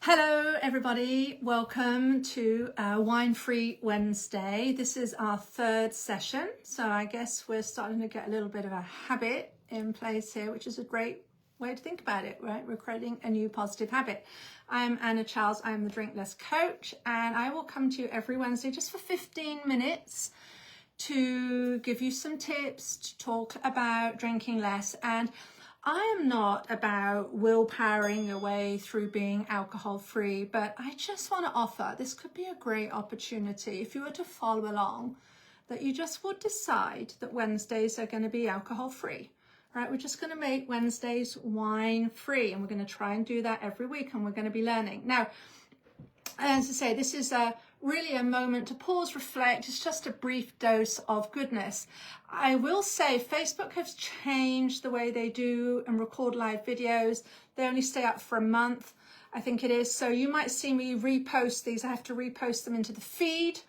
Hello everybody, welcome to Wine Free Wednesday. This is our third session, so I guess we're starting to get a little bit of a habit in place here, which is a great way to think about it, right? We're creating a new positive habit. I'm Anna Charles, I'm the Drink Less Coach, and I will come to you every Wednesday just for 15 minutes to give you some tips, to talk about drinking less. And I am not about willpowering your way through being alcohol free, but I just want to offer, this could be a great opportunity if you were to follow along, that you just would decide that Wednesdays are going to be alcohol free, right? We're just going to make Wednesdays wine free, and we're going to try and do that every week, and we're going to be learning. Now, as I say, this is really a moment to pause, reflect. It's just a brief dose of goodness. I will say Facebook has changed the way they do and record live videos. They only stay up for a month, I think it is. So you might see me repost these. I have to repost them into the feed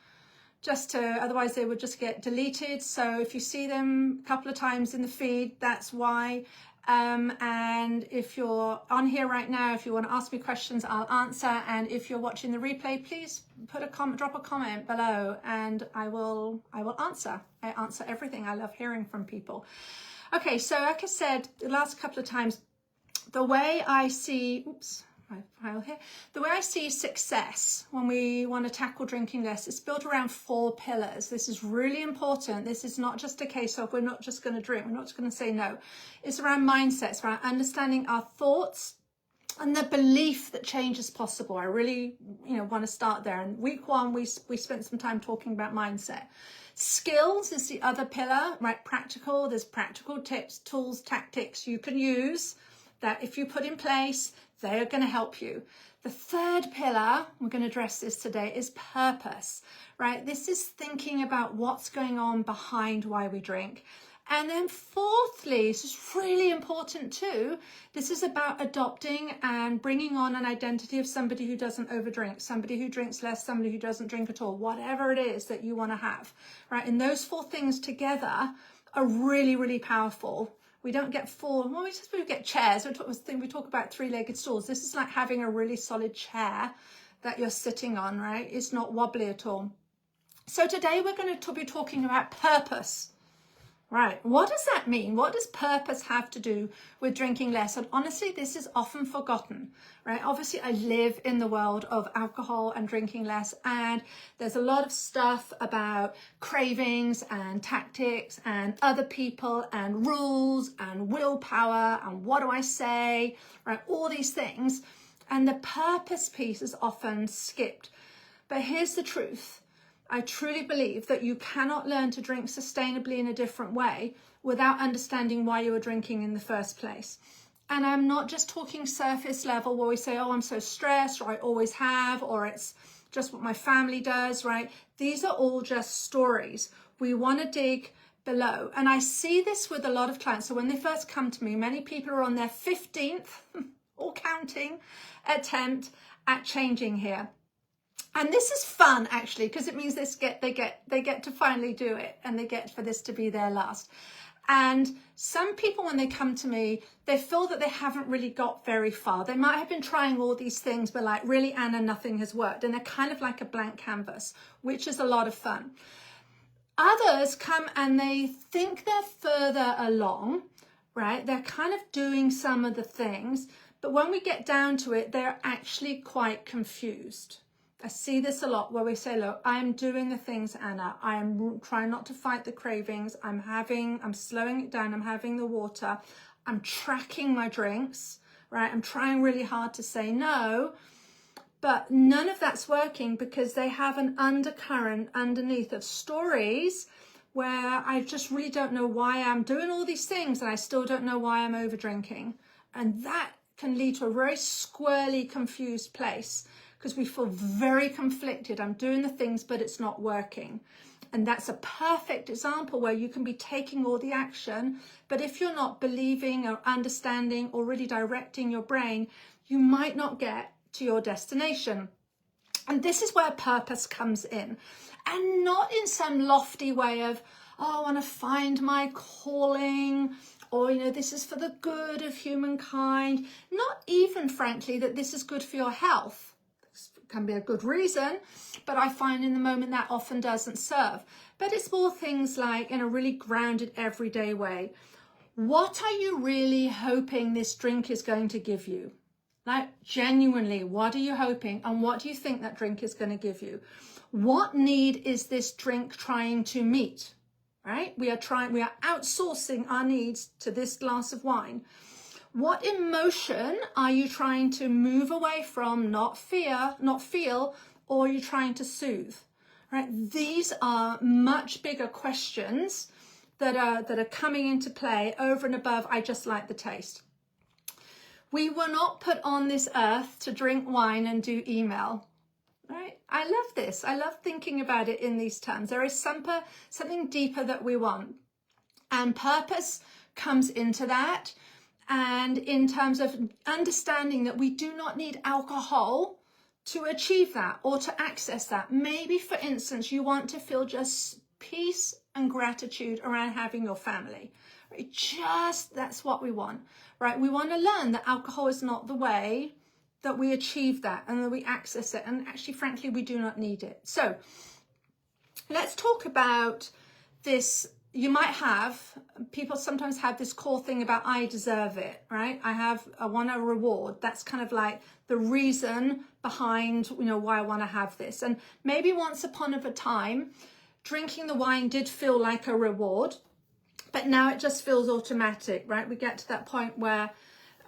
otherwise they would just get deleted. So if you see them a couple of times in the feed, that's why. And if you're on here right now, if you want to ask me questions, I'll answer. And if you're watching the replay, please put a comment, drop a comment below, and I will answer. I answer everything. I love hearing from people. Okay, so like I said, the last couple of times, the way I see, my file here, the way I see success when we want to tackle drinking less, it's built around 4 pillars. This is really important. This is not just a case of we're not just going to drink, we're not just going to say no. It's around mindsets, around understanding our thoughts and the belief that change is possible. I really, want to start there. And week 1, we spent some time talking about mindset. Skills is the other pillar, right? Practical. There's practical tips, tools, tactics you can use that if you put in place, they are going to help you. The third pillar, we're going to address this today, is purpose, right? This is thinking about what's going on behind why we drink. And then fourthly, this is really important too, this is about adopting and bringing on an identity of somebody who doesn't overdrink, somebody who drinks less, somebody who doesn't drink at all, whatever it is that you want to have, right? And those 4 things together are really, really powerful. We don't get 4, well, we get chairs. We talk about 3-legged stools. This is like having a really solid chair that you're sitting on, right? It's not wobbly at all. So today we're going to be talking about purpose. Right, what does that mean? What does purpose have to do with drinking less? And honestly, this is often forgotten, right? Obviously, I live in the world of alcohol and drinking less, and there's a lot of stuff about cravings and tactics and other people and rules and willpower and what do I say, right? All these things. And the purpose piece is often skipped. But here's the truth. I truly believe that you cannot learn to drink sustainably in a different way without understanding why you were drinking in the first place. And I'm not just talking surface level where we say, oh, I'm so stressed, or I always have, or it's just what my family does, right? These are all just stories. We want to dig below. And I see this with a lot of clients. So when they first come to me, many people are on their 15th, or counting, attempt at changing here. And this is fun, actually, because it means they get to finally do it, and they get for this to be their last. And some people, when they come to me, they feel that they haven't really got very far. They might have been trying all these things, but like, really, Anna, nothing has worked. And they're kind of like a blank canvas, which is a lot of fun. Others come and they think they're further along, right? They're kind of doing some of the things, but when we get down to it, they're actually quite confused. I see this a lot where we say, look, I'm doing the things, Anna. I am trying not to fight the cravings. I'm slowing it down. I'm having the water. I'm tracking my drinks, right? I'm trying really hard to say no, but none of that's working because they have an undercurrent underneath of stories where I just really don't know why I'm doing all these things, and I still don't know why I'm over drinking. And that can lead to a very squirrely, confused place, because we feel very conflicted. I'm doing the things, but it's not working. And that's a perfect example where you can be taking all the action, but if you're not believing or understanding or really directing your brain, you might not get to your destination. And this is where purpose comes in. And not in some lofty way of, oh, I want to find my calling, or, you know, this is for the good of humankind. Not even, frankly, that this is good for your health. This can be a good reason, but I find in the moment that often doesn't serve. But it's more things like, in a really grounded, everyday way. What are you really hoping this drink is going to give you? Like, genuinely, what are you hoping, and what do you think that drink is going to give you? What need is this drink trying to meet? Right? We are outsourcing our needs to this glass of wine. What emotion are you trying to move away from, not feel, or are you trying to soothe? Right? These are much bigger questions that are coming into play over and above, I just like the taste. We were not put on this earth to drink wine and do email. Right? I love this. I love thinking about it in these terms. There is something deeper that we want. And purpose comes into that. And in terms of understanding that we do not need alcohol to achieve that or to access that. Maybe, for instance, you want to feel just peace and gratitude around having your family. Right? Just that's what we want. Right? We want to learn that alcohol is not the way that we achieve that and that we access it. And actually, frankly, we do not need it. So let's talk about this. You might have, people sometimes have this core thing about I deserve it, right? I want a reward. That's kind of like the reason behind, you know, why I want to have this. And maybe once upon a time, drinking the wine did feel like a reward, but now it just feels automatic, right? We get to that point where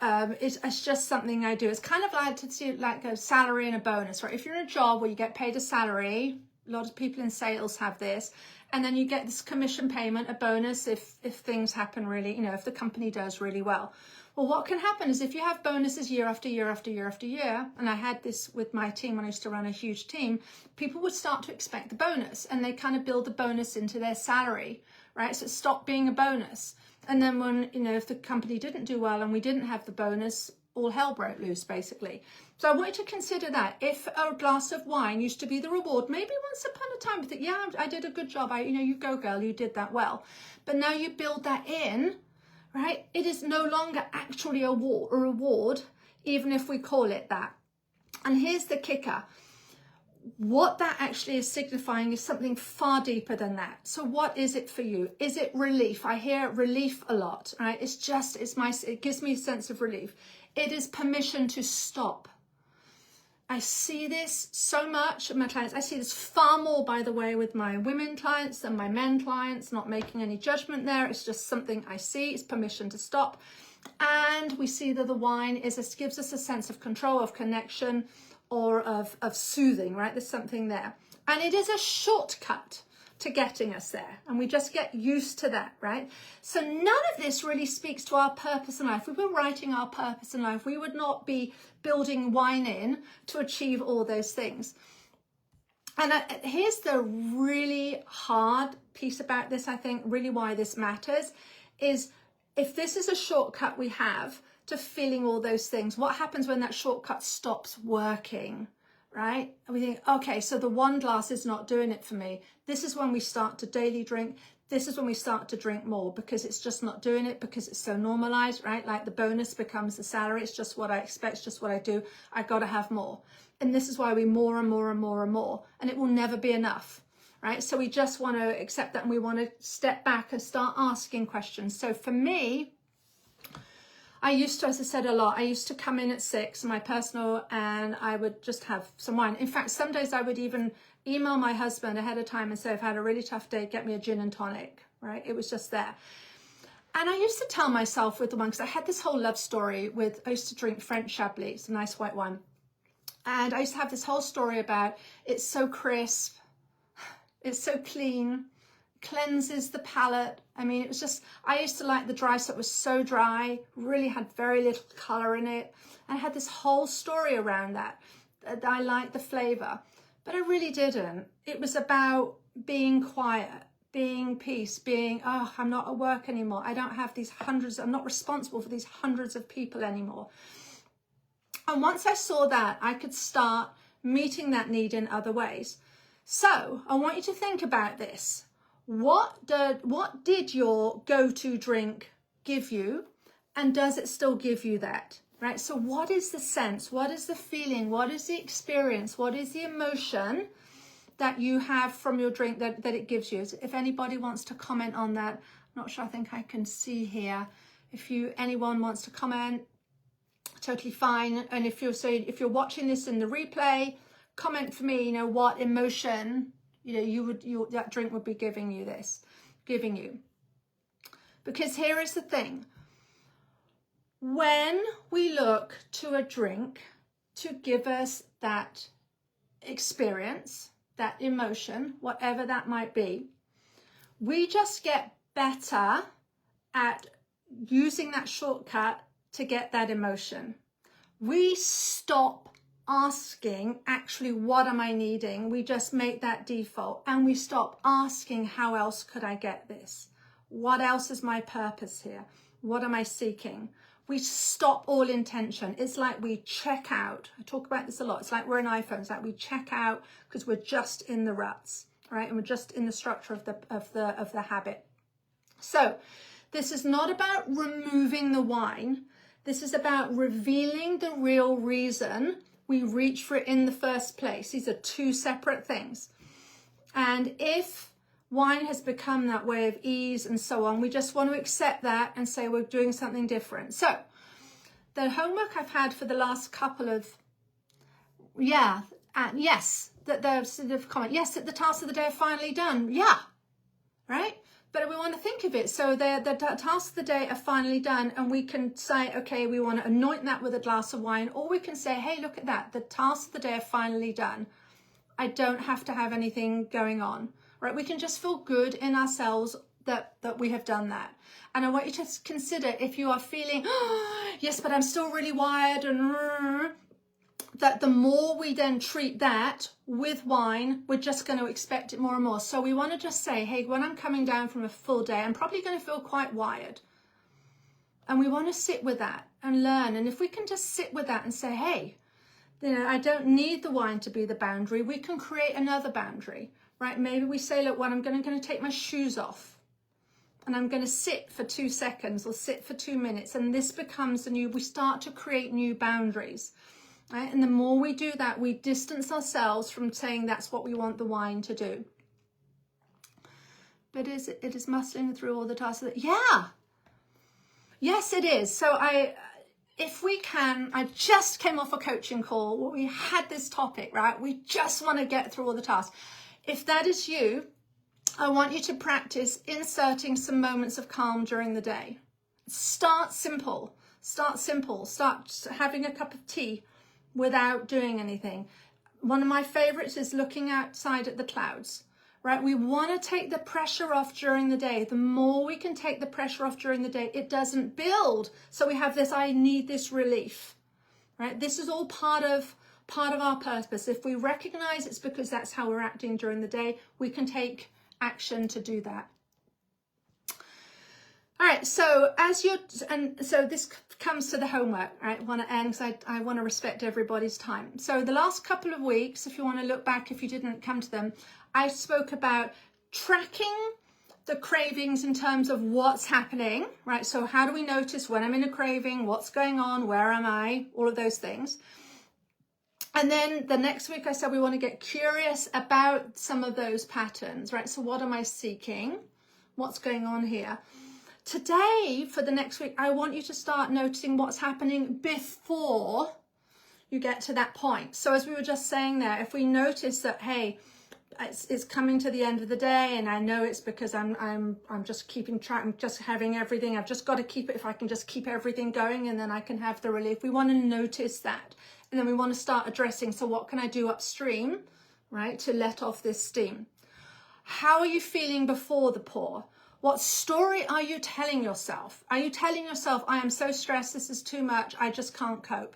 it's just something I do. It's kind of like to see like a salary and a bonus, right? If you're in a job where you get paid a salary, a lot of people in sales have this, and then you get this commission payment, a bonus if things happen really, you know, if the company does really well. Well, what can happen is if you have bonuses year after year after year after year, and I had this with my team when I used to run a huge team, people would start to expect the bonus, and they kind of build the bonus into their salary, right? So it stopped being a bonus. And then when, you know, if the company didn't do well and we didn't have the bonus, all hell broke loose, basically. So I want you to consider that. If a glass of wine used to be the reward, maybe once upon a time, you think, yeah, I did a good job. You go, girl, you did that well. But now you build that in, right? It is no longer actually a reward, even if we call it that. And here's the kicker. What that actually is signifying is something far deeper than that. So what is it for you? Is it relief? I hear relief a lot, right? It gives me a sense of relief. It is permission to stop. I see this so much with my clients. I see this far more, by the way, with my women clients than my men clients, not making any judgment there. It's just something I see. It's permission to stop. And we see that the wine gives us a sense of control, of connection, or of soothing, right? There's something there. And it is a shortcut to getting us there. And we just get used to that, right? So none of this really speaks to our purpose in life. If we were writing our purpose in life, we would not be building wine in to achieve all those things. And here's the really hard piece about this, I think, really why this matters, is if this is a shortcut we have to feeling all those things, what happens when that shortcut stops working, right? And we think, okay, so the one glass is not doing it for me. This is when we start to daily drink. This is when we start to drink more, because it's just not doing it, because it's so normalized, right? Like the bonus becomes the salary. It's just what I expect. It's just what I do. I got to have more. And this is why we more and more and more and more, and it will never be enough, right? So we just want to accept that, and we want to step back and start asking questions. So for me, I used to, as I said a lot, I used to come in at 6, my personal, and I would just have some wine. In fact, some days I would even email my husband ahead of time and say, I've had a really tough day, get me a gin and tonic, right? It was just there. And I used to tell myself with the wine, because I had this whole love story with, I used to drink French Chablis, it's a nice white wine. And I used to have this whole story about, it's so crisp, it's so clean, cleanses the palate. I mean, it was just, I used to like the dry, so it was so dry, really had very little color in it. And I had this whole story around that I liked the flavor, but I really didn't. It was about being quiet, being peace, being, oh, I'm not at work anymore. I don't have these hundreds, I'm not responsible for these hundreds of people anymore. And once I saw that, I could start meeting that need in other ways. So I want you to think about this. What did your go-to drink give you? And does it still give you that? Right? So what is the sense? What is the feeling? What is the experience? What is the emotion that you have from your drink that it gives you? If anybody wants to comment on that, I'm not sure, I think I can see here. If anyone wants to comment, totally fine. And if you're watching this in the replay, comment for me, what emotion, that drink would be giving you. Because here is the thing. When we look to a drink to give us that experience, that emotion, whatever that might be, we just get better at using that shortcut to get that emotion. We stop asking, actually, what am I needing? We just make that default, and we stop asking, how else could I get this? What else is my purpose here? What am I seeking? We stop all intention. It's like we check out. I talk about this a lot. It's like we're an iPhone. It's like we check out because we're just in the ruts, right? And we're just in the structure of the habit. So this is not about removing the wine. This is about revealing the real reason we reach for it in the first place. These are two separate things. And if wine has become that way of ease and so on, we just want to accept that and say we're doing something different. So the homework I've had for the last couple of, yes, that they're sort of comment, yes, that the tasks of the day are finally done. Yeah, right? But we want to think of it. So the tasks of the day are finally done, and we can say, okay, we want to anoint that with a glass of wine, or we can say, hey, look at that. The tasks of the day are finally done. I don't have to have anything going on. Right, we can just feel good in ourselves that we have done that. And I want you to consider, if you are feeling, yes, but I'm still really wired, and that the more we then treat that with wine, we're just going to expect it more and more. So we want to just say, hey, when I'm coming down from a full day, I'm probably going to feel quite wired. And we want to sit with that and learn. And if we can just sit with that and say, hey, I don't need the wine to be the boundary. We can create another boundary. Right, maybe we say, look, I'm going to take my shoes off, and I'm going to sit for 2 seconds or sit for 2 minutes, and this becomes we start to create new boundaries, right? And the more we do that, we distance ourselves from saying that's what we want the wine to do. But it is muscling through all the tasks. Yeah, yes, it is. So if we can, I just came off a coaching call where we had this topic, right? We just want to get through all the tasks. If that is you, I want you to practice inserting some moments of calm during the day. Start simple. Start having a cup of tea without doing anything. One of my favorites is looking outside at the clouds, right? We want to take the pressure off during the day. The more we can take the pressure off during the day, it doesn't build. So we have this, I need this relief, right? This is all part of our purpose. If we recognize it's because that's how we're acting during the day, we can take action to do that. All right, so so this comes to the homework, right? I want to end because I want to respect everybody's time. So the last couple of weeks, if you want to look back, if you didn't come to them, I spoke about tracking the cravings in terms of what's happening, right? So how do we notice when I'm in a craving, what's going on, where am I, all of those things. And then the next week I said we want to get curious about some of those patterns, right? So what am I seeking? What's going on here? Today, for the next week, I want you to start noticing what's happening before you get to that point. So as we were just saying there, if we notice that, hey, it's coming to the end of the day, and I know it's because I'm just keeping track, I'm just having everything, I've just got to keep it, if I can just keep everything going, and then I can have the relief. We want to notice that. And then we want to start addressing, so what can I do upstream, right, to let off this steam? How are you feeling before the pour? What story are you telling yourself? Are you telling yourself, I am so stressed, this is too much, I just can't cope?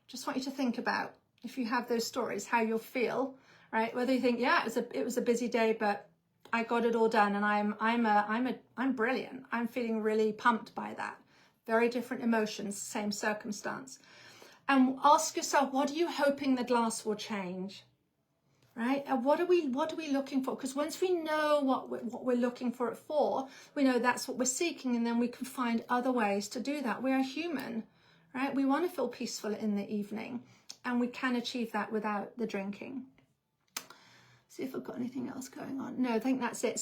Just want you to think about, if you have those stories, how you'll feel, right? Whether you think, yeah, it was a busy day, but I got it all done, and I'm brilliant. I'm feeling really pumped by that. Very different emotions, same circumstance. And ask yourself, what are you hoping the glass will change? right? And what are we looking for? Because once we know what we're looking for it for, we know that's what we're seeking, and then we can find other ways to do that. We are human, right? We want to feel peaceful in the evening, and we can achieve that without the drinking. See if I've got anything else going on. No, I think that's it.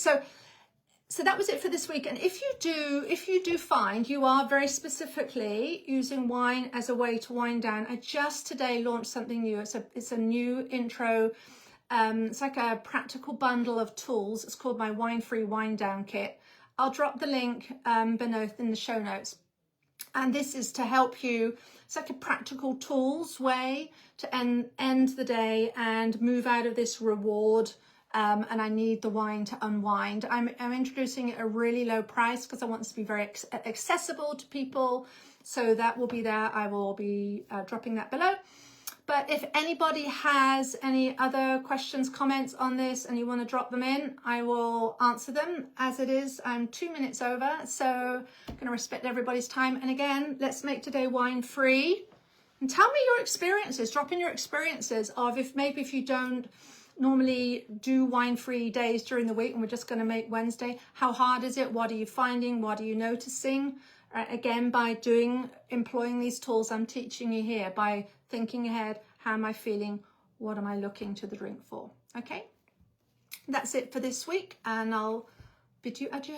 So that was it for this week. And if you do find you are very specifically using wine as a way to wind down, I just today launched something new. It's a new intro. It's like a practical bundle of tools. It's called my Wine-Free Wind Down Kit. I'll drop the link beneath in the show notes. And this is to help you. It's like a practical tools way to end the day and move out of this reward. And I need the wine to unwind. I'm introducing it at a really low price because I want this to be very accessible to people. So that will be there. I will be dropping that below. But if anybody has any other questions, comments on this, and you want to drop them in, I will answer them. As it is, I'm 2 minutes over, so I'm going to respect everybody's time. And again, let's make today wine free. And tell me your experiences. Drop in your experiences of if you don't normally do wine-free days during the week and we're just going to make Wednesday. How hard is it? What are you finding? What are you noticing? Again, by employing these tools I'm teaching you here, by thinking ahead, how am I feeling? What am I looking to the drink for? Okay, that's it for this week, and I'll bid you adieu.